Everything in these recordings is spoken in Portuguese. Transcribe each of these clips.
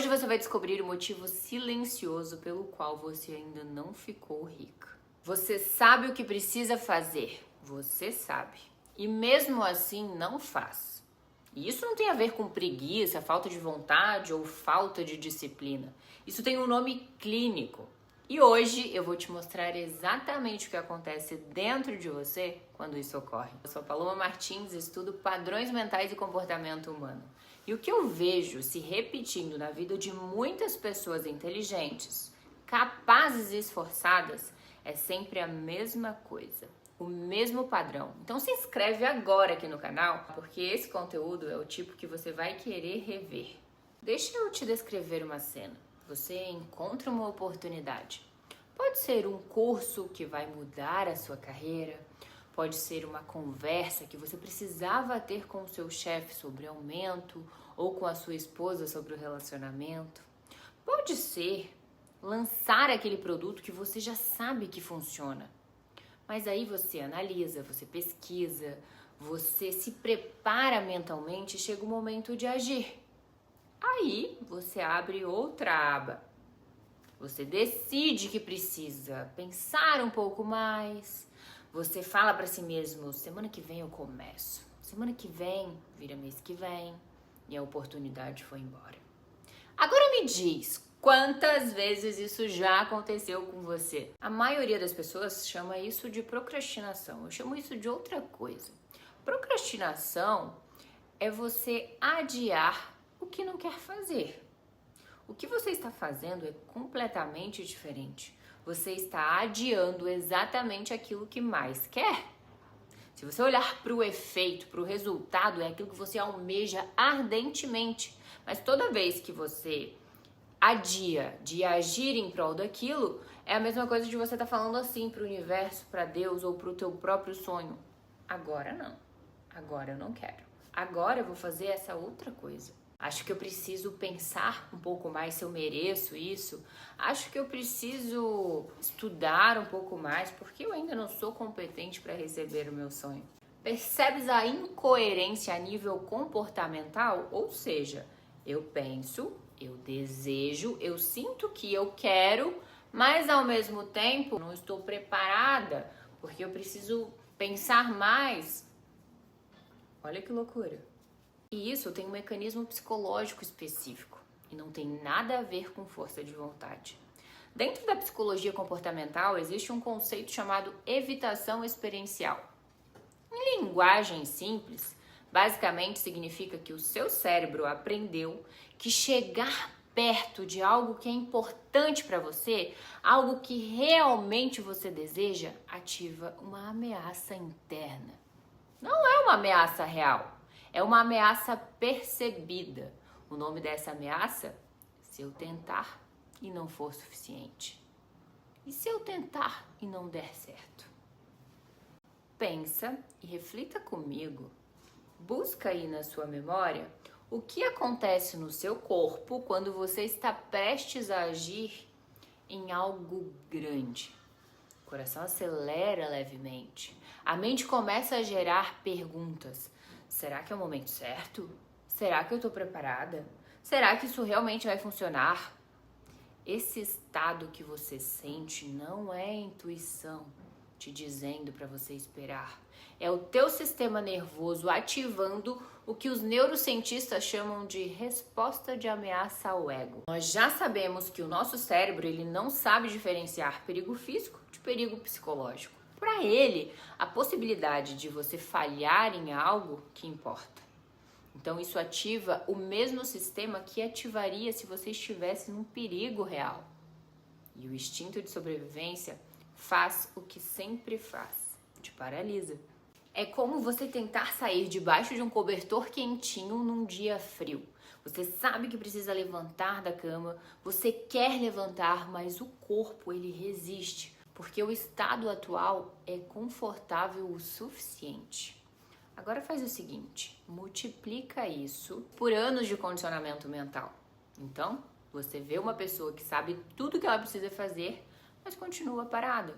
Hoje você vai descobrir o motivo silencioso pelo qual você ainda não ficou rica. Você sabe o que precisa fazer, você sabe, e mesmo assim não faz. E isso não tem a ver com preguiça, falta de vontade ou falta de disciplina. Isso tem um nome clínico. E hoje eu vou te mostrar exatamente o que acontece dentro de você quando isso ocorre. Eu sou Paloma Martins, estudo padrões mentais e comportamento humano. E o que eu vejo se repetindo na vida de muitas pessoas inteligentes, capazes e esforçadas, é sempre a mesma coisa, o mesmo padrão. Então se inscreve agora aqui no canal, porque esse conteúdo é o tipo que você vai querer rever. Deixa eu te descrever uma cena. Você encontra uma oportunidade. Pode ser um curso que vai mudar a sua carreira, pode ser uma conversa que você precisava ter com o seu chefe sobre aumento ou com a sua esposa sobre o relacionamento. Pode ser lançar aquele produto que você já sabe que funciona. Mas aí você analisa, você pesquisa, você se prepara mentalmente e chega o momento de agir. Aí você abre outra aba. Você decide que precisa pensar um pouco mais. Você fala para si mesmo, semana que vem eu começo. Semana que vem vira mês que vem e a oportunidade foi embora. Agora me diz, quantas vezes isso já aconteceu com você? A maioria das pessoas chama isso de procrastinação. Eu chamo isso de outra coisa. Procrastinação é você adiar o que não quer fazer. O que você está fazendo é completamente diferente. Você está adiando exatamente aquilo que mais quer. Se você olhar para o efeito, para o resultado, é aquilo que você almeja ardentemente. Mas toda vez que você adia de agir em prol daquilo, é a mesma coisa de você estar falando assim para o universo, para Deus ou para o teu próprio sonho. Agora não. Agora eu não quero. Agora eu vou fazer essa outra coisa. Acho que eu preciso pensar um pouco mais se eu mereço isso. Acho que eu preciso estudar um pouco mais porque eu ainda não sou competente para receber o meu sonho. Percebes a incoerência a nível comportamental? Ou seja, eu penso, eu desejo, eu sinto que eu quero, mas ao mesmo tempo não estou preparada porque eu preciso pensar mais. Olha que loucura. E isso tem um mecanismo psicológico específico e não tem nada a ver com força de vontade. Dentro da psicologia comportamental existe um conceito chamado evitação experiencial. Em linguagem simples, basicamente significa que o seu cérebro aprendeu que chegar perto de algo que é importante para você, algo que realmente você deseja, ativa uma ameaça interna. Não é uma ameaça real. É uma ameaça percebida. O nome dessa ameaça? Se eu tentar e não for suficiente. E se eu tentar e não der certo? Pensa e reflita comigo. Busca aí na sua memória o que acontece no seu corpo quando você está prestes a agir em algo grande. O coração acelera levemente. A mente começa a gerar perguntas. Será que é o momento certo? Será que eu estou preparada? Será que isso realmente vai funcionar? Esse estado que você sente não é intuição te dizendo para você esperar. É o teu sistema nervoso ativando o que os neurocientistas chamam de resposta de ameaça ao ego. Nós já sabemos que o nosso cérebro ele não sabe diferenciar perigo físico de perigo psicológico. Para ele, a possibilidade de você falhar em algo que importa. Então isso ativa o mesmo sistema que ativaria se você estivesse num perigo real. E o instinto de sobrevivência faz o que sempre faz, te paralisa. É como você tentar sair debaixo de um cobertor quentinho num dia frio. Você sabe que precisa levantar da cama, você quer levantar, mas o corpo ele resiste. Porque o estado atual é confortável o suficiente. Agora faz o seguinte, multiplica isso por anos de condicionamento mental. Então, você vê uma pessoa que sabe tudo que ela precisa fazer, mas continua parada.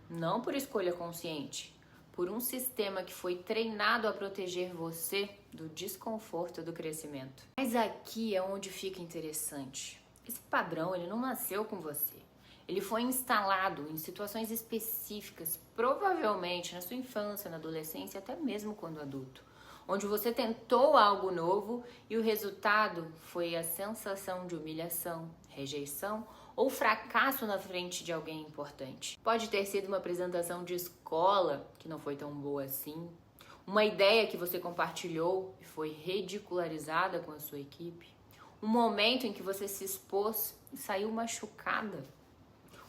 Não por escolha consciente, por um sistema que foi treinado a proteger você do desconforto do crescimento. Mas aqui é onde fica interessante. Esse padrão, ele não nasceu com você. Ele foi instalado em situações específicas, provavelmente na sua infância, na adolescência, até mesmo quando adulto, onde você tentou algo novo e o resultado foi a sensação de humilhação, rejeição ou fracasso na frente de alguém importante. Pode ter sido uma apresentação de escola que não foi tão boa assim, uma ideia que você compartilhou e foi ridicularizada com a sua equipe, um momento em que você se expôs e saiu machucada,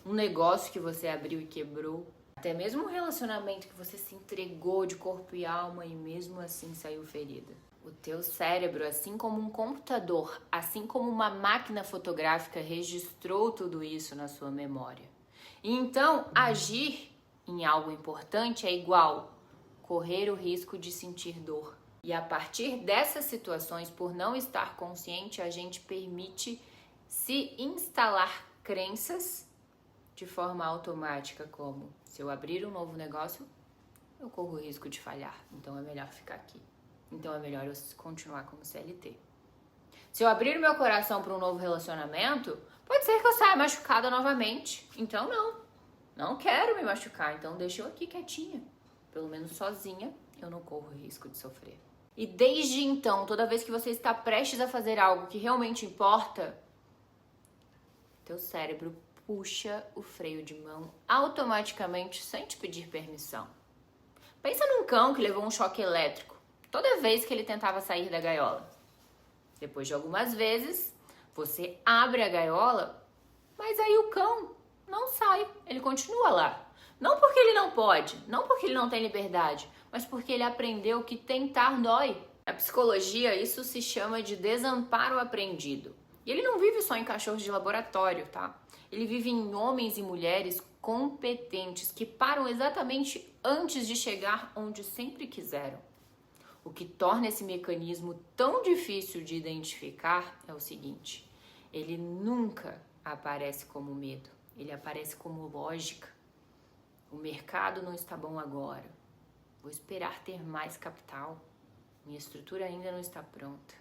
um negócio que você abriu e quebrou, até mesmo um relacionamento que você se entregou de corpo e alma e mesmo assim saiu ferida. O teu cérebro, assim como um computador, assim como uma máquina fotográfica, registrou tudo isso na sua memória. E então, agir em algo importante é igual correr o risco de sentir dor. E a partir dessas situações, por não estar consciente, a gente permite se instalar crenças de forma automática, como: se eu abrir um novo negócio, eu corro o risco de falhar, então é melhor ficar aqui. Então é melhor eu continuar como CLT. Se eu abrir meu coração para um novo relacionamento, pode ser que eu saia machucada novamente. Então não quero me machucar, então deixa eu aqui quietinha. Pelo menos sozinha, eu não corro o risco de sofrer. E desde então, toda vez que você está prestes a fazer algo que realmente importa, teu cérebro puxa o freio de mão automaticamente sem te pedir permissão. Pensa num cão que levou um choque elétrico toda vez que ele tentava sair da gaiola. Depois de algumas vezes, você abre a gaiola, mas aí o cão não sai, ele continua lá. Não porque ele não pode, não porque ele não tem liberdade, mas porque ele aprendeu que tentar dói. Na psicologia, isso se chama de desamparo aprendido. E ele não vive só em cachorros de laboratório, tá? Ele vive em homens e mulheres competentes que param exatamente antes de chegar onde sempre quiseram. O que torna esse mecanismo tão difícil de identificar é o seguinte: ele nunca aparece como medo, ele aparece como lógica. O mercado não está bom agora. Vou esperar ter mais capital. Minha estrutura ainda não está pronta.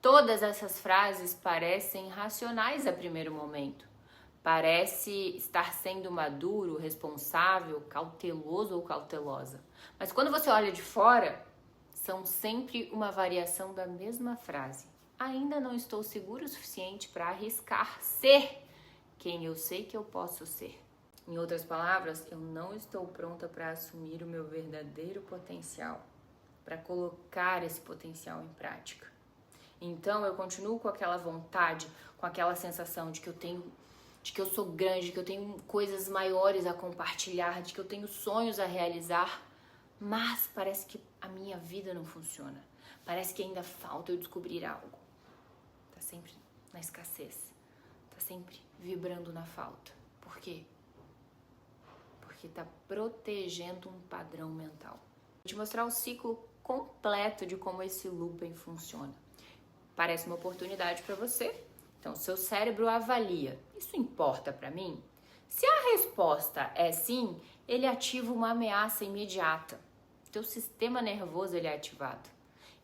Todas essas frases parecem racionais a primeiro momento. Parece estar sendo maduro, responsável, cauteloso ou cautelosa. Mas quando você olha de fora, são sempre uma variação da mesma frase. Ainda não estou seguro o suficiente para arriscar ser quem eu sei que eu posso ser. Em outras palavras, eu não estou pronta para assumir o meu verdadeiro potencial, para colocar esse potencial em prática. Então eu continuo com aquela vontade, com aquela sensação de que eu sou grande, de que eu tenho coisas maiores a compartilhar, de que eu tenho sonhos a realizar, mas parece que a minha vida não funciona. Parece que ainda falta eu descobrir algo. Tá sempre na escassez, tá sempre vibrando na falta. Por quê? Porque tá protegendo um padrão mental. Vou te mostrar o ciclo completo de como esse looping funciona. Parece uma oportunidade para você? Então, seu cérebro avalia: isso importa para mim? Se a resposta é sim, ele ativa uma ameaça imediata. Teu sistema nervoso ele é ativado.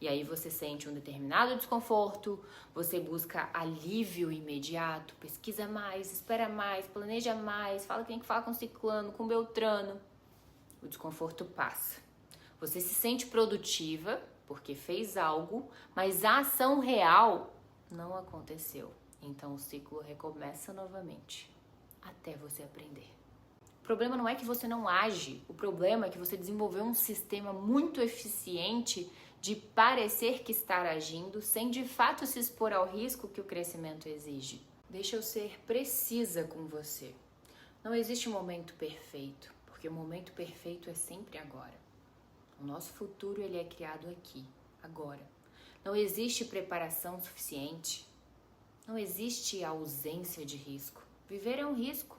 E aí você sente um determinado desconforto, você busca alívio imediato, pesquisa mais, espera mais, planeja mais, fala que tem que falar com ciclano, com beltrano. O desconforto passa. Você se sente produtiva porque fez algo, mas a ação real não aconteceu. Então o ciclo recomeça novamente, até você aprender. O problema não é que você não age, o problema é que você desenvolveu um sistema muito eficiente de parecer que está agindo sem de fato se expor ao risco que o crescimento exige. Deixa eu ser precisa com você. Não existe um momento perfeito, porque o momento perfeito é sempre agora. O nosso futuro ele é criado aqui, agora. Não existe preparação suficiente. Não existe ausência de risco. Viver é um risco.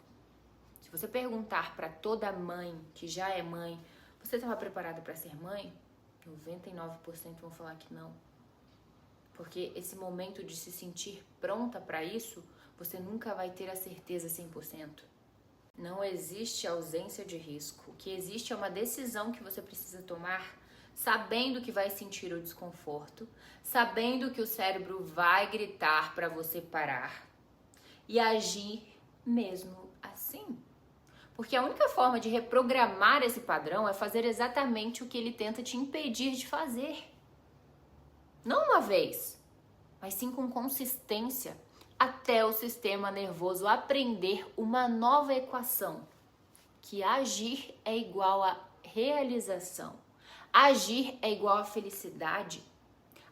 Se você perguntar para toda mãe que já é mãe, você estava preparada para ser mãe? 99% vão falar que não. Porque esse momento de se sentir pronta para isso, você nunca vai ter a certeza 100%. Não existe ausência de risco. O que existe é uma decisão que você precisa tomar sabendo que vai sentir o desconforto, sabendo que o cérebro vai gritar para você parar e agir mesmo assim. Porque a única forma de reprogramar esse padrão é fazer exatamente o que ele tenta te impedir de fazer. Não uma vez, mas sim com consistência, até o sistema nervoso aprender uma nova equação, que agir é igual a realização, agir é igual a felicidade,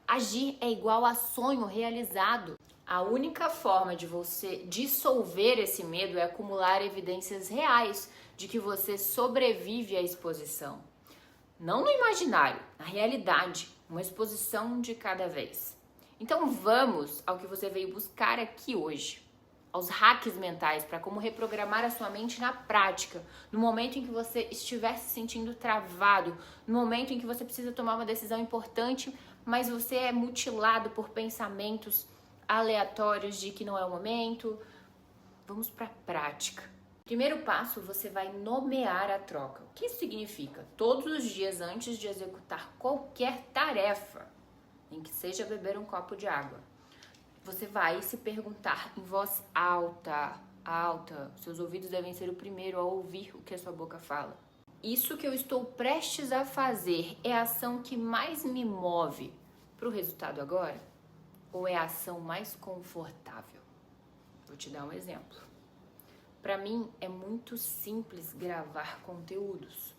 agir é igual a sonho realizado. A única forma de você dissolver esse medo é acumular evidências reais de que você sobrevive à exposição. Não no imaginário, na realidade, uma exposição de cada vez. Então vamos ao que você veio buscar aqui hoje, aos hacks mentais para como reprogramar a sua mente na prática, no momento em que você estiver se sentindo travado, no momento em que você precisa tomar uma decisão importante, mas você é mutilado por pensamentos aleatórios de que não é o momento. Vamos para a prática. Primeiro passo, você vai nomear a troca. O que isso significa? Todos os dias antes de executar qualquer tarefa, nem que seja beber um copo de água, você vai se perguntar em voz alta, seus ouvidos devem ser o primeiro a ouvir o que a sua boca fala. Isso que eu estou prestes a fazer é a ação que mais me move para o resultado agora? Ou é a ação mais confortável? Vou te dar um exemplo. Para mim é muito simples gravar conteúdos.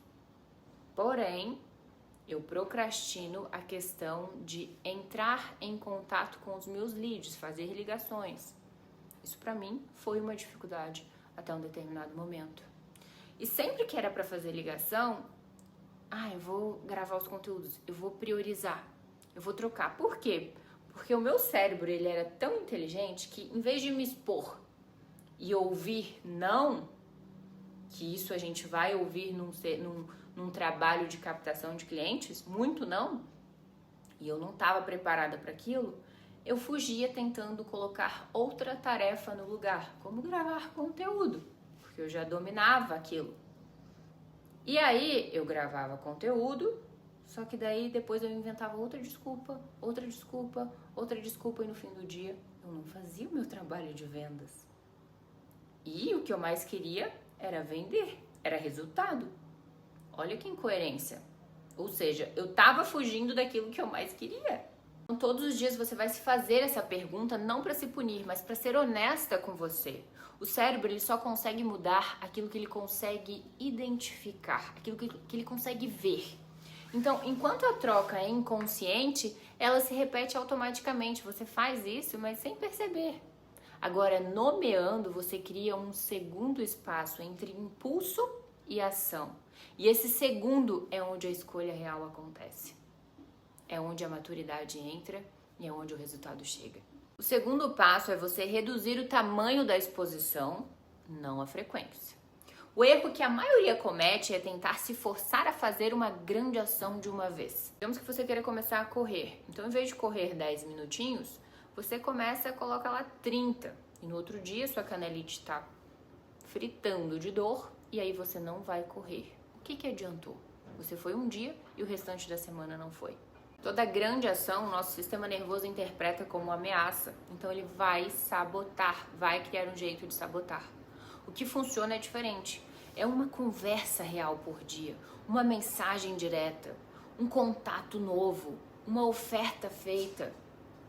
Porém, eu procrastino a questão de entrar em contato com os meus leads, fazer ligações. Isso para mim foi uma dificuldade até um determinado momento. E sempre que era para fazer ligação, eu vou gravar os conteúdos, eu vou priorizar, eu vou trocar. Por quê? Porque o meu cérebro, ele era tão inteligente que em vez de me expor e ouvir não, que isso a gente vai ouvir num trabalho de captação de clientes, muito não, e eu não estava preparada para aquilo, eu fugia tentando colocar outra tarefa no lugar, como gravar conteúdo, porque eu já dominava aquilo. E aí eu gravava conteúdo, só que daí depois eu inventava outra desculpa, e no fim do dia eu não fazia o meu trabalho de vendas. E o que eu mais queria era vender, era resultado. Olha que incoerência. Ou seja, eu tava fugindo daquilo que eu mais queria. Então, todos os dias você vai se fazer essa pergunta não para se punir, mas para ser honesta com você. O cérebro, ele só consegue mudar aquilo que ele consegue identificar, aquilo que ele consegue ver. Então, enquanto a troca é inconsciente, ela se repete automaticamente. Você faz isso, mas sem perceber. Agora, nomeando, você cria um segundo espaço entre impulso e ação. E esse segundo é onde a escolha real acontece. É onde a maturidade entra e é onde o resultado chega. O segundo passo é você reduzir o tamanho da exposição, não a frequência. O erro que a maioria comete é tentar se forçar a fazer uma grande ação de uma vez. Digamos que você queira começar a correr. Então, em vez de correr 10 minutinhos, você começa a colocar lá 30. E no outro dia, sua canelite está fritando de dor e aí você não vai correr. O que adiantou? Você foi um dia e o restante da semana não foi. Toda grande ação, o nosso sistema nervoso interpreta como ameaça. Então, ele vai sabotar, vai criar um jeito de sabotar. O que funciona é diferente. É uma conversa real por dia, uma mensagem direta, um contato novo, uma oferta feita.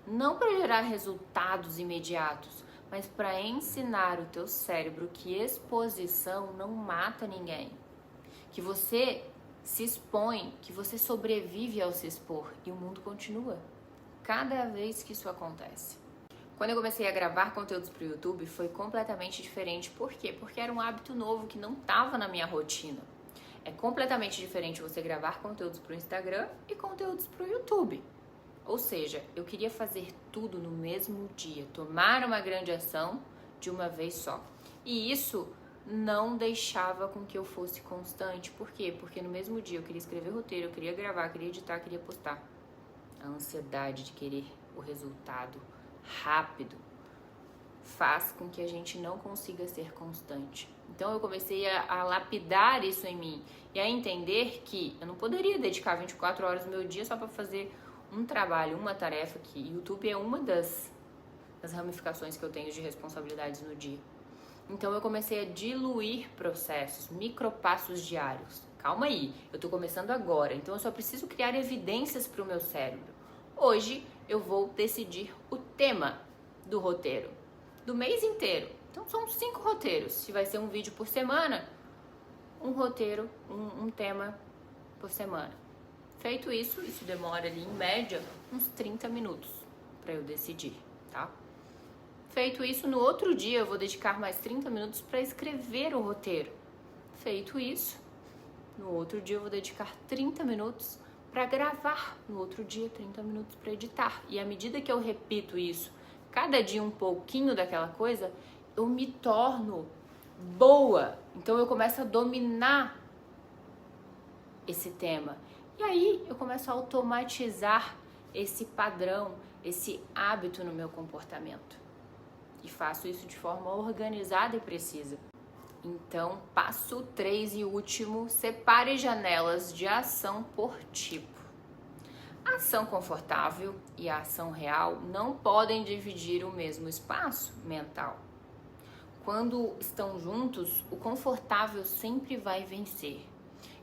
Não para gerar resultados imediatos, mas para ensinar o teu cérebro que exposição não mata ninguém. Que você se expõe, que você sobrevive ao se expor e o mundo continua. Cada vez que isso acontece. Quando eu comecei a gravar conteúdos para o YouTube, foi completamente diferente. Por quê? Porque era um hábito novo que não estava na minha rotina. É completamente diferente você gravar conteúdos para o Instagram e conteúdos para o YouTube. Ou seja, eu queria fazer tudo no mesmo dia, tomar uma grande ação de uma vez só. E isso não deixava com que eu fosse constante. Por quê? Porque no mesmo dia eu queria escrever roteiro, eu queria gravar, queria editar, queria postar. A ansiedade de querer o resultado rápido faz com que a gente não consiga ser constante. Então eu comecei a lapidar isso em mim e a entender que eu não poderia dedicar 24 horas do meu dia só para fazer um trabalho, uma tarefa, que YouTube é uma das ramificações que eu tenho de responsabilidades no dia. Então eu comecei a diluir processos, micropassos diários. Calma aí, eu tô começando agora, então eu só preciso criar evidências para o meu cérebro. Hoje eu vou decidir o tema do roteiro, do mês inteiro. Então são 5 roteiros. Se vai ser um vídeo por semana, um roteiro, um tema por semana. Feito isso demora ali em média uns 30 minutos para eu decidir, tá? Feito isso, no outro dia eu vou dedicar mais 30 minutos para escrever o roteiro. Feito isso, no outro dia eu vou dedicar 30 minutos para gravar. No outro dia, 30 minutos para editar. E à medida que eu repito isso, cada dia um pouquinho daquela coisa, eu me torno boa. Então eu começo a dominar esse tema. E aí eu começo a automatizar esse padrão, esse hábito no meu comportamento. E faço isso de forma organizada e precisa. Então, passo 3 e último, separe janelas de ação por tipo. A ação confortável e a ação real não podem dividir o mesmo espaço mental. Quando estão juntos, o confortável sempre vai vencer.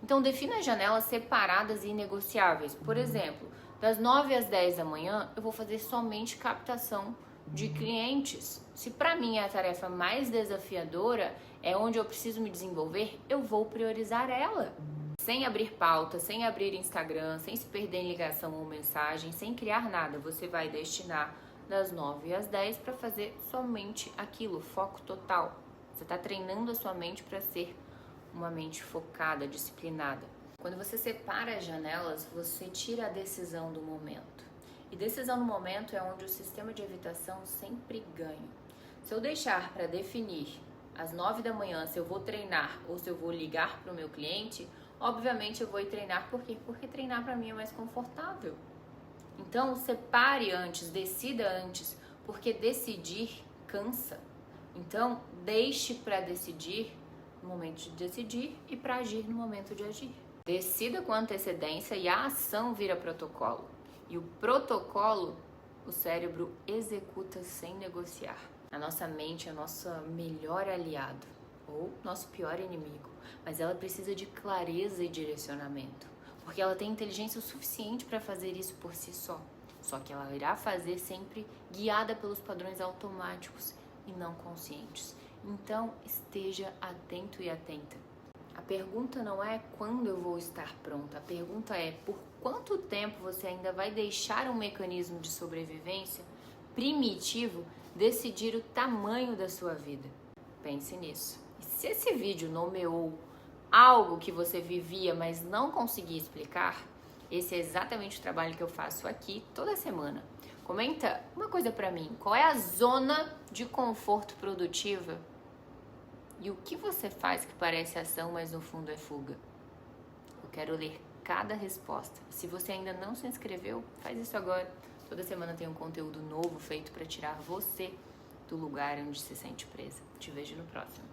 Então, defina janelas separadas e inegociáveis. Por exemplo, das 9 às 10 da manhã, eu vou fazer somente captação de clientes. Se para mim é a tarefa mais desafiadora, é onde eu preciso me desenvolver, eu vou priorizar ela. Sem abrir pauta, sem abrir Instagram, sem se perder em ligação ou mensagem, sem criar nada, você vai destinar das 9 às 10 para fazer somente aquilo, foco total. Você está treinando a sua mente para ser uma mente focada, disciplinada. Quando você separa as janelas, você tira a decisão do momento. E decisão no momento é onde o sistema de evitação sempre ganha. Se eu deixar para definir às 9 da manhã se eu vou treinar ou se eu vou ligar para o meu cliente, obviamente eu vou ir treinar. Por quê? Porque treinar para mim é mais confortável. Então separe antes, decida antes, porque decidir cansa. Então deixe para decidir no momento de decidir e para agir no momento de agir. Decida com antecedência e a ação vira protocolo. E o protocolo, o cérebro executa sem negociar. A nossa mente é nosso melhor aliado, ou nosso pior inimigo. Mas ela precisa de clareza e direcionamento, porque ela tem inteligência o suficiente para fazer isso por si só. Só que ela irá fazer sempre guiada pelos padrões automáticos e não conscientes. Então, esteja atento e atenta. A pergunta não é quando eu vou estar pronta, a pergunta é por quanto tempo você ainda vai deixar um mecanismo de sobrevivência primitivo decidir o tamanho da sua vida. Pense nisso. E se esse vídeo nomeou algo que você vivia, mas não conseguia explicar, esse é exatamente o trabalho que eu faço aqui toda semana. Comenta uma coisa pra mim, qual é a zona de conforto produtiva? E o que você faz que parece ação, mas no fundo é fuga? Eu quero ler cada resposta. Se você ainda não se inscreveu, faz isso agora. Toda semana tem um conteúdo novo feito para tirar você do lugar onde se sente presa. Te vejo no próximo.